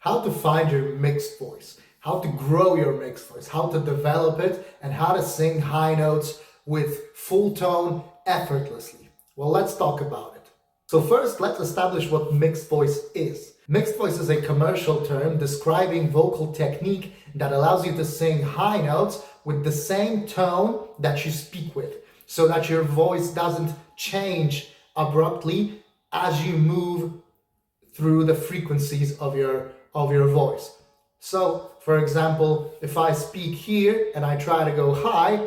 how to find your mixed voice, how to grow your mixed voice, how to develop it, and how to sing high notes with full tone effortlessly. Well, let's talk about it. So first, let's establish what mixed voice is. Mixed voice is a commercial term describing vocal technique that allows you to sing high notes with the same tone that you speak with, so that your voice doesn't change abruptly as you move through the frequencies of your voice. So, for example, if I speak here and I try to go high,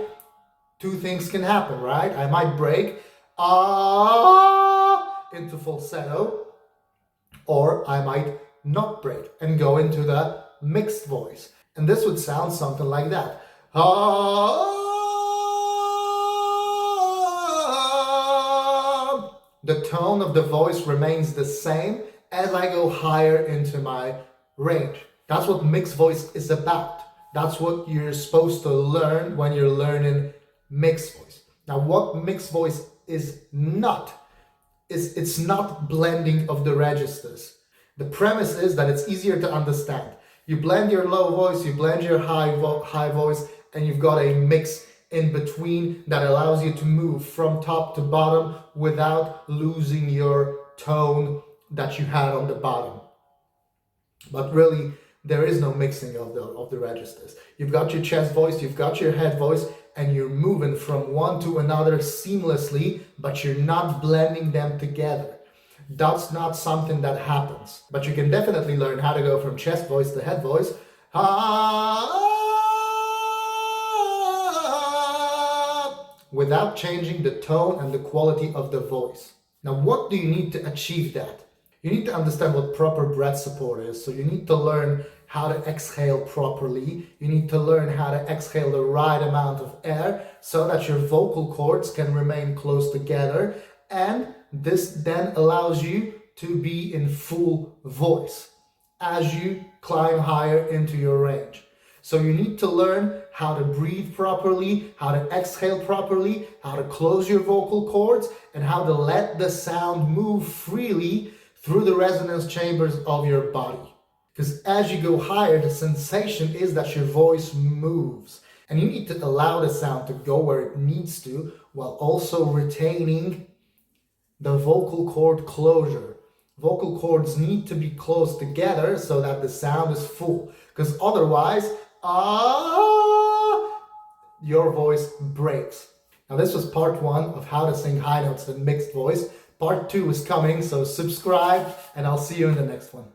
two things can happen, right? I might break into falsetto, or I might not break and go into the mixed voice. And this would sound something like that. The tone of the voice remains the same as I go higher into my range. That's what mixed voice is about. That's what you're supposed to learn when you're learning mixed voice. Now, what mixed voice is not, it's not blending of the registers. The premise is that it's easier to understand. You blend your low voice, you blend your high voice, and you've got a mix in between that allows you to move from top to bottom without losing your tone that you had on the bottom. But really, there is no mixing of the registers. You've got your chest voice, you've got your head voice, and you're moving from one to another seamlessly, but you're not blending them together. That's not something that happens. But you can definitely learn how to go from chest voice to head voice without changing the tone and the quality of the voice. Now, what do you need to achieve that? You need to understand what proper breath support is. So you need to learn how to exhale properly. You need to learn how to exhale the right amount of air so that your vocal cords can remain close together. And this then allows you to be in full voice as you climb higher into your range. So you need to learn how to breathe properly, how to exhale properly, how to close your vocal cords, and how to let the sound move freely through the resonance chambers of your body. Because as you go higher, the sensation is that your voice moves. And you need to allow the sound to go where it needs to, while also retaining the vocal cord closure. Vocal cords need to be close together so that the sound is full. Because otherwise, your voice breaks. Now, this was part 1 of how to sing high notes in mixed voice. Part 2 is coming, so subscribe, and I'll see you in the next one.